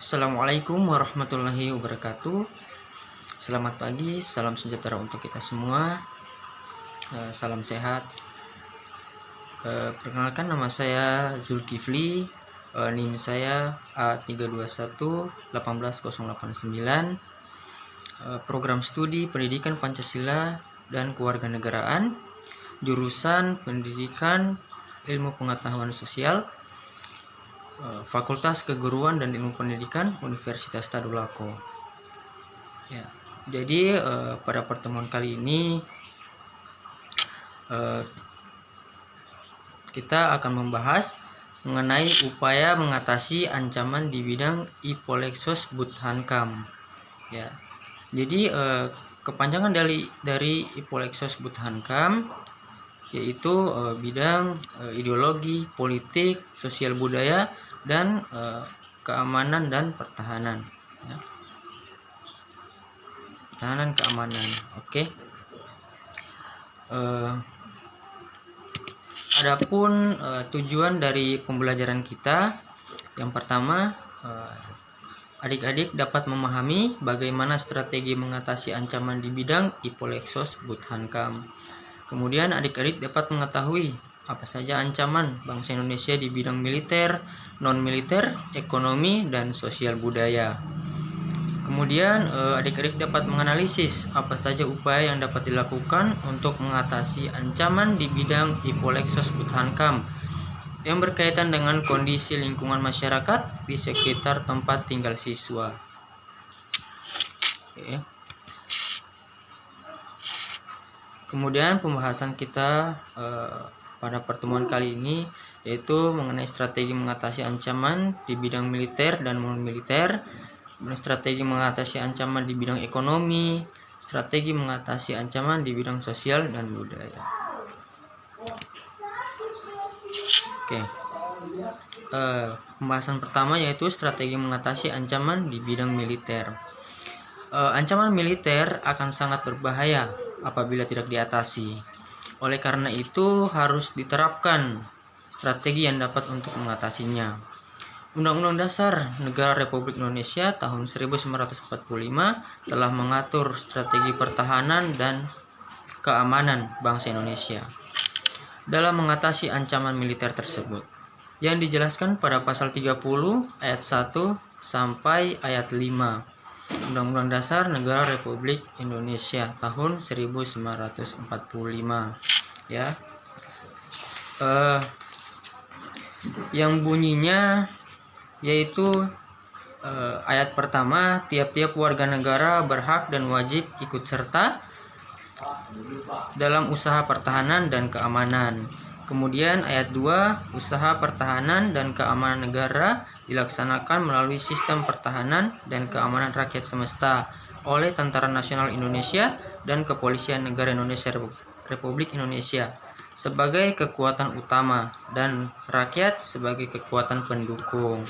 Assalamualaikum warahmatullahi wabarakatuh. Selamat pagi, salam sejahtera untuk kita semua. Salam sehat. Perkenalkan, nama saya Zulkifli. NIM saya A321-18089. Program studi Pendidikan Pancasila dan Kewarganegaraan, jurusan Pendidikan Ilmu Pengetahuan Sosial, Fakultas Keguruan dan Ilmu Pendidikan Universitas Tadulako. Ya, jadi pada pertemuan kali ini kita akan membahas mengenai upaya mengatasi ancaman di bidang Ipolexos Buthankam. Ya, jadi kepanjangan dari Ipolexos Buthankam yaitu bidang ideologi, politik, sosial budaya, dan keamanan dan pertahanan. Ya. Pertahanan keamanan. Oke. Adapun tujuan dari pembelajaran kita, yang pertama, adik-adik dapat memahami bagaimana strategi mengatasi ancaman di bidang Ipolexos Buthankam. Kemudian adik-adik dapat mengetahui apa saja ancaman bangsa Indonesia di bidang militer, non-militer, ekonomi, dan sosial budaya. Kemudian adik-adik dapat menganalisis apa saja upaya yang dapat dilakukan untuk mengatasi ancaman di bidang Ipolexos Buthankam yang berkaitan dengan kondisi lingkungan masyarakat di sekitar tempat tinggal siswa. Oke. Kemudian pembahasan kita pada pertemuan kali ini yaitu mengenai strategi mengatasi ancaman di bidang militer dan non-militer, strategi mengatasi ancaman di bidang ekonomi, strategi mengatasi ancaman di bidang sosial dan budaya. Oke. Pembahasan pertama yaitu strategi mengatasi ancaman di bidang militer. Ancaman militer akan sangat berbahaya apabila tidak diatasi. Oleh karena itu harus diterapkan strategi yang dapat untuk mengatasinya. Undang-Undang Dasar Negara Republik Indonesia tahun 1945 telah mengatur strategi pertahanan dan keamanan bangsa Indonesia dalam mengatasi ancaman militer tersebut, yang dijelaskan pada pasal 30 ayat 1 sampai ayat 5 Undang-Undang Dasar Negara Republik Indonesia tahun 1945. Ya. Yang bunyinya yaitu ayat pertama, tiap-tiap warga negara berhak dan wajib ikut serta dalam usaha pertahanan dan keamanan. Kemudian ayat 2, usaha pertahanan dan keamanan negara dilaksanakan melalui sistem pertahanan dan keamanan rakyat semesta oleh Tentara Nasional Indonesia dan Kepolisian Negara Indonesia Republik Indonesia sebagai kekuatan utama dan rakyat sebagai kekuatan pendukung.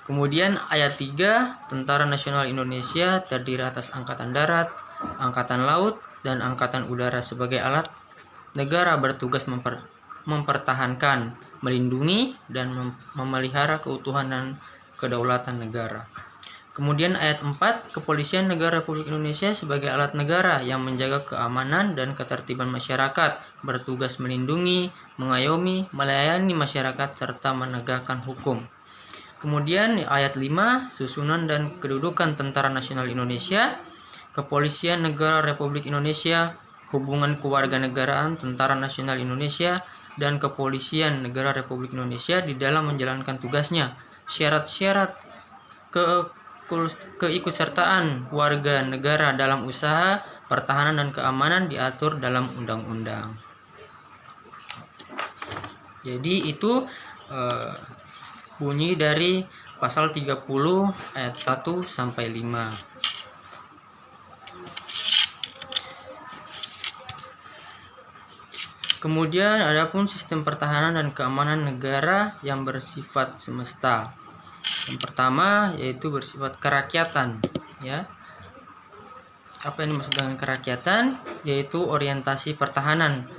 Kemudian ayat 3, Tentara Nasional Indonesia terdiri atas Angkatan Darat, Angkatan Laut, dan Angkatan Udara sebagai alat negara bertugas mempertahankan, melindungi, dan memelihara keutuhan dan kedaulatan negara. Kemudian ayat 4, Kepolisian Negara Republik Indonesia sebagai alat negara yang menjaga keamanan dan ketertiban masyarakat, bertugas melindungi, mengayomi, melayani masyarakat, serta menegakkan hukum. Kemudian ayat 5, susunan dan kedudukan Tentara Nasional Indonesia, Kepolisian Negara Republik Indonesia, hubungan kewarganegaraan Tentara Nasional Indonesia dan Kepolisian Negara Republik Indonesia di dalam menjalankan tugasnya, syarat-syarat keikutsertaan warga negara dalam usaha pertahanan dan keamanan diatur dalam undang-undang. Jadi itu bunyi dari pasal 30 ayat 1 sampai 5. Kemudian adapun sistem pertahanan dan keamanan negara yang bersifat semesta. Yang pertama yaitu bersifat kerakyatan, ya. Apa yang dimaksud dengan kerakyatan? Yaitu orientasi pertahanan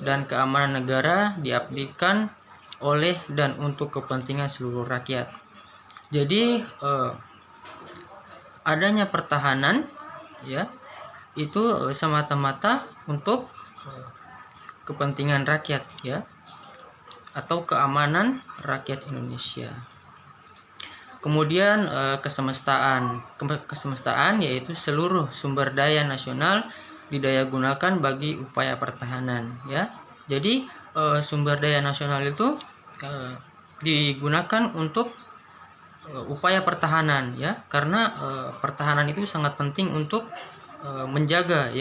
dan keamanan negara diabdikan oleh dan untuk kepentingan seluruh rakyat. Jadi adanya pertahanan ya itu semata-mata untuk kepentingan rakyat ya, atau keamanan rakyat Indonesia. Kemudian kesemestaan yaitu seluruh sumber daya nasional didayagunakan bagi upaya pertahanan ya. Jadi sumber daya nasional itu digunakan untuk upaya pertahanan ya, karena pertahanan itu sangat penting untuk menjaga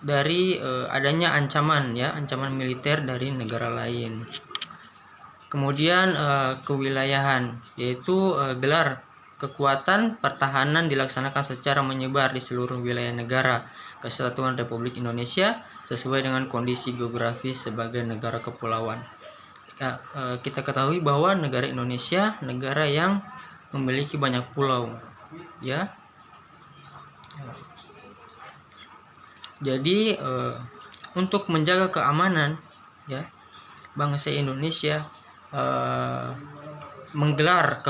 dari adanya ancaman militer dari negara lain. Kemudian kewilayahan yaitu gelar kekuatan pertahanan dilaksanakan secara menyebar di seluruh wilayah negara Kesatuan Republik Indonesia sesuai dengan kondisi geografis sebagai negara kepulauan. Ya, kita ketahui bahwa negara Indonesia negara yang memiliki banyak pulau ya. Jadi untuk menjaga keamanan ya, bangsa Indonesia menggelar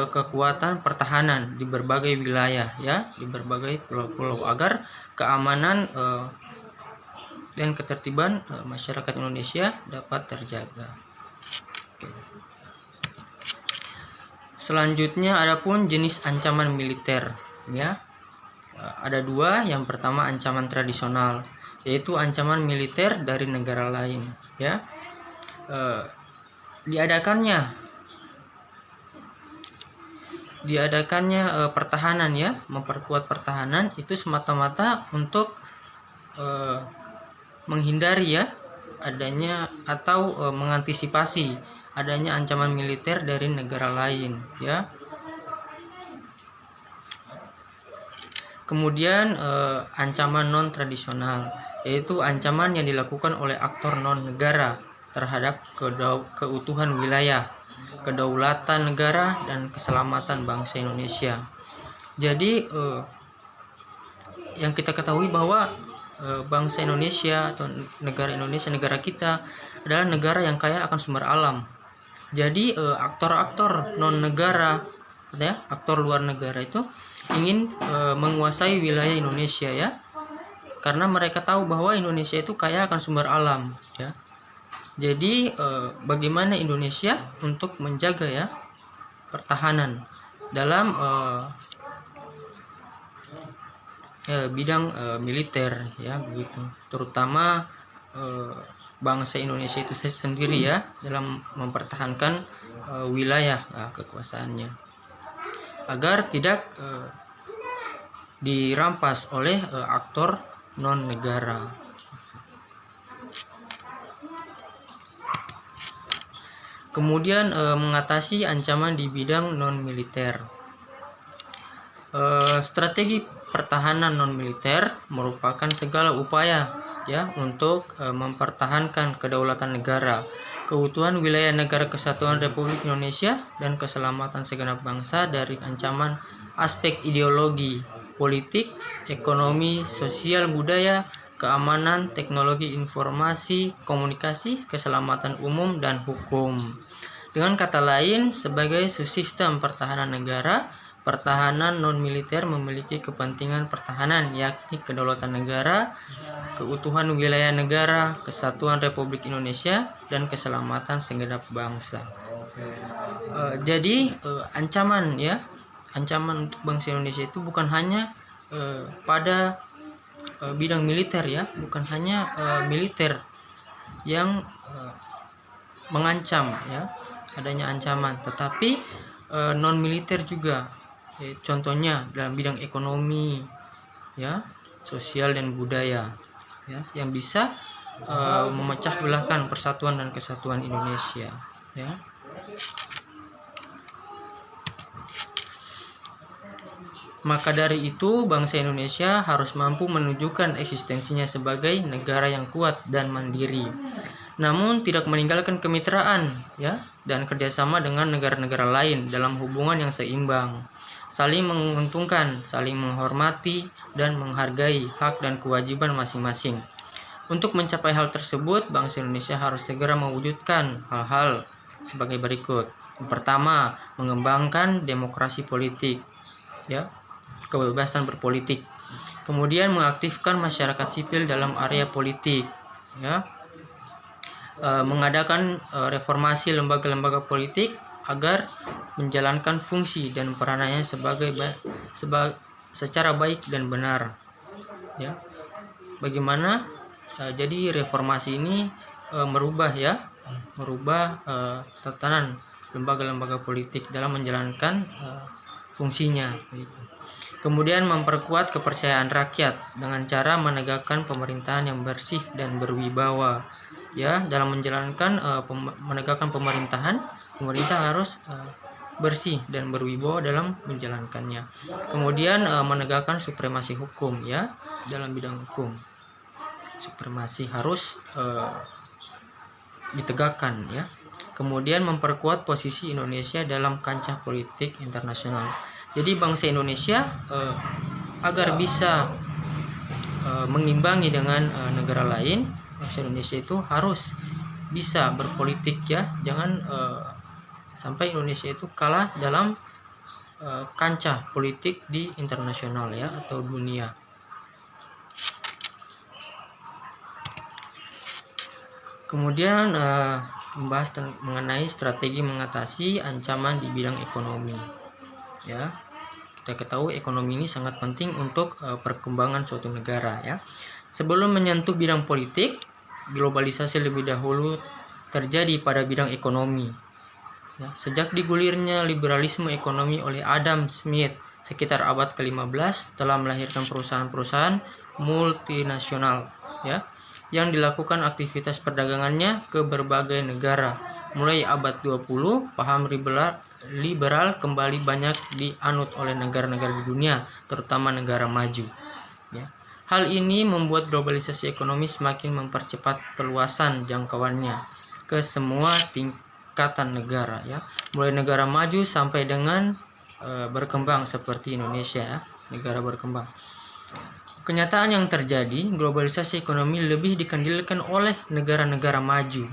kekuatan pertahanan di berbagai wilayah ya, di berbagai pulau-pulau agar keamanan dan ketertiban masyarakat Indonesia dapat terjaga. Oke. Selanjutnya adapun jenis ancaman militer ya. Ada dua. Yang pertama ancaman tradisional, yaitu ancaman militer dari negara lain ya. Diadakannya pertahanan ya, memperkuat pertahanan itu semata-mata untuk menghindari ya adanya atau mengantisipasi adanya ancaman militer dari negara lain ya. Kemudian ancaman non tradisional, yaitu ancaman yang dilakukan oleh aktor non negara terhadap keutuhan wilayah, kedaulatan negara dan keselamatan bangsa Indonesia. Jadi yang kita ketahui bahwa bangsa Indonesia atau negara kita adalah negara yang kaya akan sumber alam. Jadi aktor-aktor non negara ya, aktor luar negara itu ingin menguasai wilayah Indonesia ya, karena mereka tahu bahwa Indonesia itu kaya akan sumber alam ya. Jadi bagaimana Indonesia untuk menjaga ya pertahanan dalam bidang militer ya begitu, terutama bangsa Indonesia itu sendiri ya dalam mempertahankan wilayah kekuasaannya agar tidak dirampas oleh aktor non negara. Kemudian mengatasi ancaman di bidang non militer. Strategi pertahanan non militer merupakan segala upaya ya untuk mempertahankan kedaulatan negara, keutuhan wilayah negara Kesatuan Republik Indonesia dan keselamatan segenap bangsa dari ancaman aspek ideologi, politik, ekonomi, sosial, budaya, keamanan, teknologi informasi, komunikasi, keselamatan umum dan hukum. Dengan kata lain, sebagai subsistem pertahanan negara, pertahanan non-militer memiliki kepentingan pertahanan, yakni kedaulatan negara, keutuhan wilayah negara, kesatuan Republik Indonesia, dan keselamatan segenap bangsa. Jadi ancaman untuk bangsa Indonesia itu bukan hanya pada bidang militer ya, bukan hanya militer yang mengancam ya, adanya ancaman, tetapi non militer juga. Contohnya dalam bidang ekonomi ya, sosial dan budaya ya, yang bisa memecah belahkan persatuan dan kesatuan Indonesia ya. Maka dari itu bangsa Indonesia harus mampu menunjukkan eksistensinya sebagai negara yang kuat dan mandiri, namun tidak meninggalkan kemitraan ya dan kerjasama dengan negara-negara lain dalam hubungan yang seimbang, saling menguntungkan, saling menghormati dan menghargai hak dan kewajiban masing-masing. Untuk mencapai hal tersebut, bangsa Indonesia harus segera mewujudkan hal-hal sebagai berikut. Yang pertama, mengembangkan demokrasi politik, ya, kebebasan berpolitik. Kemudian mengaktifkan masyarakat sipil dalam area politik, ya. Mengadakan reformasi lembaga-lembaga politik agar menjalankan fungsi dan peranannya secara baik dan benar, ya. Bagaimana? Jadi reformasi ini merubah tatanan lembaga-lembaga politik dalam menjalankan fungsinya. Kemudian memperkuat kepercayaan rakyat dengan cara menegakkan pemerintahan yang bersih dan berwibawa. Ya, dalam menjalankan menegakkan pemerintahan, pemerintah harus bersih dan berwibawa dalam menjalankannya. Kemudian menegakkan supremasi hukum, ya, dalam bidang hukum. Supremasi harus ditegakkan, ya. Kemudian memperkuat posisi Indonesia dalam kancah politik internasional. Jadi bangsa Indonesia agar bisa mengimbangi dengan negara lain, bangsa Indonesia itu harus bisa berpolitik, ya. Jangan sampai Indonesia itu kalah dalam kancah politik di internasional, ya, atau dunia. Kemudian membahas mengenai strategi mengatasi ancaman di bidang ekonomi, ya. Kita ketahui ekonomi ini sangat penting untuk perkembangan suatu negara, ya. Sebelum menyentuh bidang politik, globalisasi lebih dahulu terjadi pada bidang ekonomi, ya. Sejak digulirnya liberalisme ekonomi oleh Adam Smith sekitar abad ke-15 telah melahirkan perusahaan-perusahaan multinasional, ya, yang dilakukan aktivitas perdagangannya ke berbagai negara. Mulai abad 20, paham liberal kembali banyak dianut oleh negara-negara di dunia, terutama negara maju, ya. Hal ini membuat globalisasi ekonomi semakin mempercepat perluasan jangkauannya ke semua tingkatan negara, ya. Mulai negara maju sampai dengan berkembang seperti Indonesia, ya, negara berkembang. Kenyataan yang terjadi, globalisasi ekonomi lebih dikendalikan oleh negara-negara maju,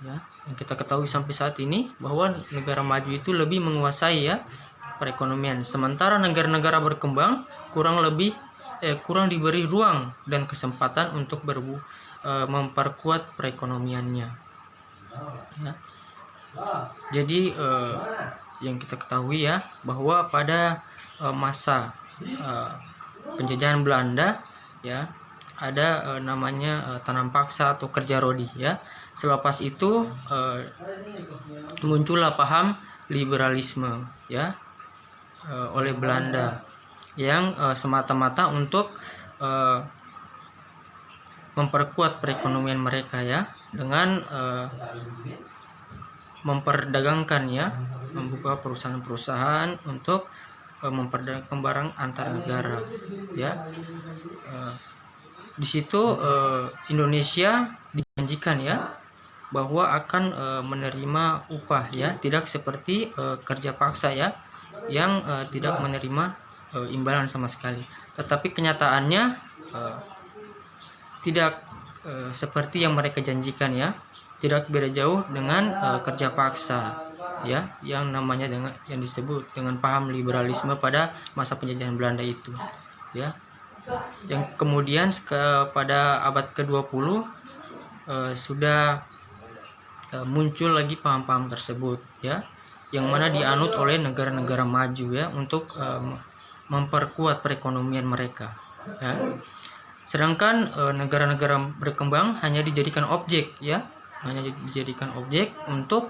ya. Yang kita ketahui sampai saat ini bahwa negara maju itu lebih menguasai, ya, perekonomian, sementara negara-negara berkembang kurang diberi ruang dan kesempatan untuk memperkuat perekonomiannya, ya. Jadi yang kita ketahui, ya, bahwa pada masa penjajahan Belanda, ya, ada namanya tanam paksa atau kerja rodi, ya. Selepas itu muncullah paham liberalisme, ya, oleh Belanda yang semata-mata untuk memperkuat perekonomian mereka, ya, dengan memperdagangkan, ya, membuka perusahaan-perusahaan untuk memperdagangkan barang antar negara, ya. Di situ Indonesia dijanjikan, ya, bahwa akan menerima upah, ya, tidak seperti kerja paksa, ya, yang tidak menerima imbalan sama sekali. Tetapi kenyataannya tidak seperti yang mereka janjikan, ya. Tidak beda jauh dengan kerja paksa, ya, yang namanya yang disebut dengan paham liberalisme pada masa penjajahan Belanda itu, ya. Yang kemudian pada abad ke-20 sudah muncul lagi paham-paham tersebut, ya, yang mana dianut oleh negara-negara maju, ya, untuk memperkuat perekonomian mereka, ya. Sedangkan negara-negara berkembang hanya dijadikan objek, ya, untuk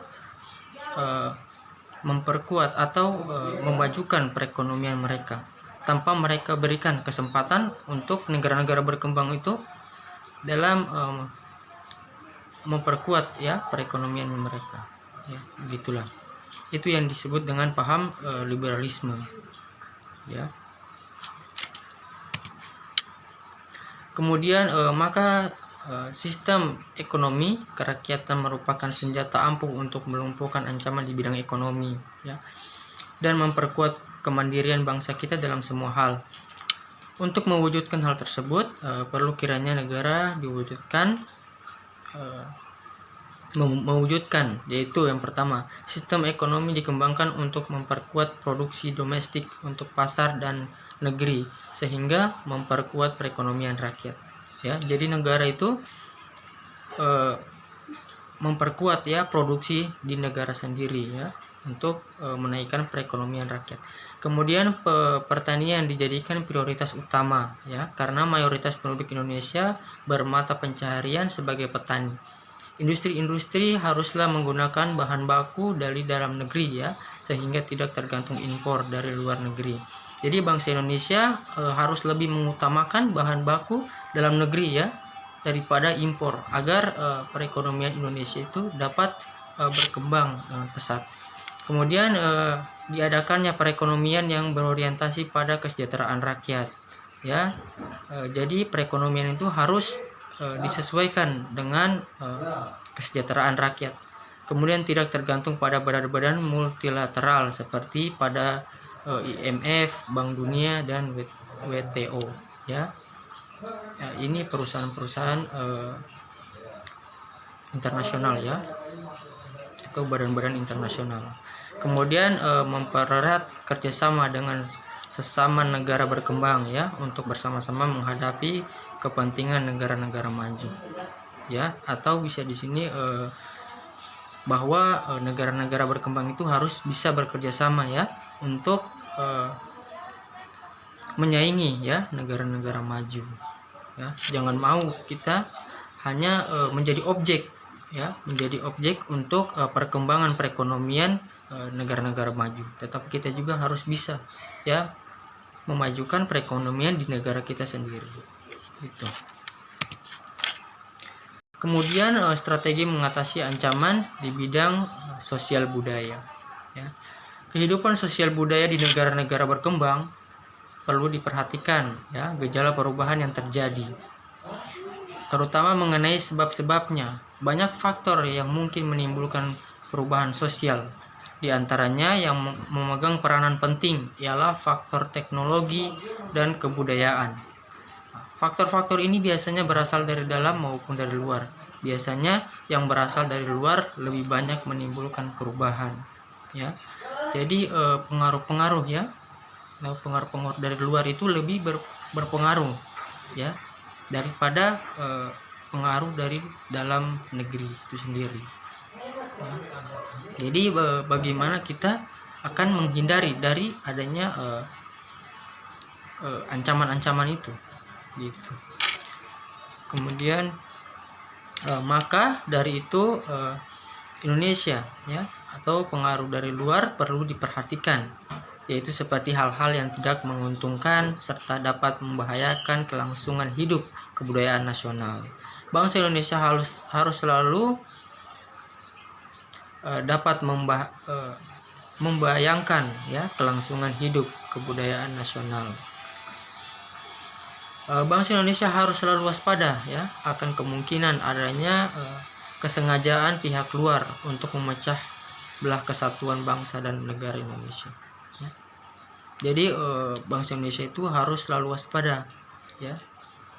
memperkuat atau memajukan perekonomian mereka, tanpa mereka berikan kesempatan untuk negara-negara berkembang itu dalam memperkuat, ya, perekonomian mereka, ya. Begitulah, itu yang disebut dengan paham liberalisme, ya. Kemudian maka sistem ekonomi kerakyatan merupakan senjata ampuh untuk melumpuhkan ancaman di bidang ekonomi, ya, dan memperkuat kemandirian bangsa kita dalam semua hal. Untuk mewujudkan hal tersebut, perlu kiranya negara mewujudkan, yaitu yang pertama, sistem ekonomi dikembangkan untuk memperkuat produksi domestik untuk pasar dan negeri, sehingga memperkuat perekonomian rakyat. Ya, jadi negara itu memperkuat ya produksi di negara sendiri ya, untuk menaikkan perekonomian rakyat. Kemudian pertanian dijadikan prioritas utama ya, karena mayoritas penduduk Indonesia bermata pencaharian sebagai petani. Industri-industri haruslah menggunakan bahan baku dari dalam negeri ya, sehingga tidak tergantung impor dari luar negeri. Jadi bangsa Indonesia harus lebih mengutamakan bahan baku dalam negeri ya, daripada impor, agar perekonomian Indonesia itu dapat berkembang dengan pesat. Kemudian diadakannya perekonomian yang berorientasi pada kesejahteraan rakyat ya. Jadi perekonomian itu harus disesuaikan dengan kesejahteraan rakyat. Kemudian tidak tergantung pada badan-badan multilateral seperti pada IMF, Bank Dunia, dan WTO ya. Ini perusahaan-perusahaan internasional ya, atau badan-badan internasional. Kemudian mempererat kerjasama dengan sesama negara berkembang ya, untuk bersama-sama menghadapi kepentingan negara-negara maju ya. Atau bisa di sini bahwa negara-negara berkembang itu harus bisa bekerja sama ya, untuk menyaingi ya negara-negara maju ya. Jangan mau kita hanya menjadi objek ya, menjadi objek untuk perkembangan perekonomian negara-negara maju, tetapi kita juga harus bisa ya memajukan perekonomian di negara kita sendiri gitu. Kemudian strategi mengatasi ancaman di bidang sosial budaya ya. Kehidupan sosial budaya di negara-negara berkembang perlu diperhatikan ya, gejala perubahan yang terjadi, terutama mengenai sebab-sebabnya. Banyak faktor yang mungkin menimbulkan perubahan sosial. Di antaranya yang memegang peranan penting ialah faktor teknologi dan kebudayaan. Faktor-faktor ini biasanya berasal dari dalam maupun dari luar. Biasanya yang berasal dari luar lebih banyak menimbulkan perubahan ya. Jadi pengaruh-pengaruh ya, pengaruh-pengaruh dari luar itu lebih berpengaruh ya, daripada pengaruh dari dalam negeri itu sendiri. Jadi bagaimana kita akan menghindari dari adanya ancaman-ancaman itu gitu. Kemudian maka dari itu Indonesia ya, atau pengaruh dari luar perlu diperhatikan, yaitu seperti hal-hal yang tidak menguntungkan serta dapat membahayakan kelangsungan hidup kebudayaan nasional. Bangsa Indonesia harus selalu dapat membayangkan ya kelangsungan hidup kebudayaan nasional. Bangsa Indonesia harus selalu waspada ya akan kemungkinan adanya kesengajaan pihak luar untuk memecah belah kesatuan bangsa dan negara Indonesia. Ya. Jadi bangsa Indonesia itu harus selalu waspada ya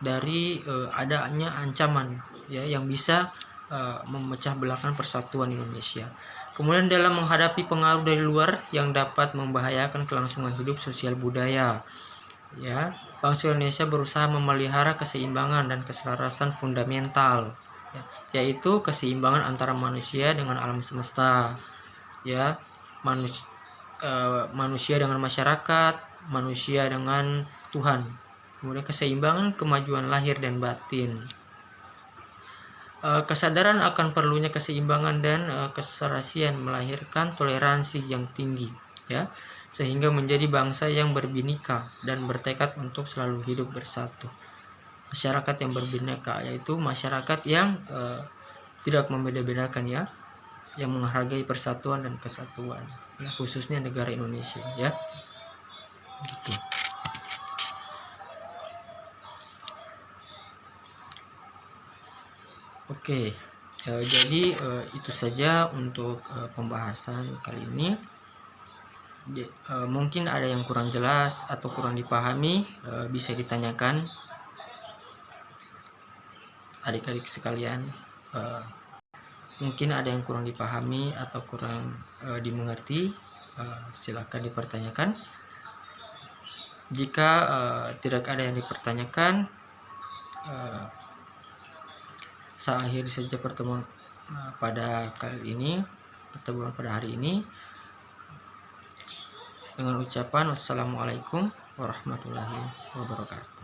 dari adanya ancaman ya yang bisa memecah belahkan persatuan Indonesia. Kemudian dalam menghadapi pengaruh dari luar yang dapat membahayakan kelangsungan hidup sosial budaya ya, bangsa Indonesia berusaha memelihara keseimbangan dan keselarasan fundamental ya, yaitu keseimbangan antara manusia dengan alam semesta ya, manusia dengan masyarakat, manusia dengan Tuhan. Kemudian keseimbangan kemajuan lahir dan batin. Kesadaran akan perlunya keseimbangan dan keserasian melahirkan toleransi yang tinggi ya, sehingga menjadi bangsa yang berbineka dan bertekad untuk selalu hidup bersatu. Masyarakat yang berbineka yaitu masyarakat yang tidak membeda-bedakan ya, yang menghargai persatuan dan kesatuan ya, khususnya negara Indonesia ya gitu. Oke, jadi itu saja untuk pembahasan kali ini. Mungkin ada yang kurang jelas atau kurang dipahami, bisa ditanyakan adik-adik sekalian. Mungkin ada yang kurang dipahami atau kurang dimengerti, silahkan dipertanyakan. Jika tidak ada yang dipertanyakan, saya akhiri saja pertemuan pada hari ini dengan ucapan wassalamualaikum warahmatullahi wabarakatuh.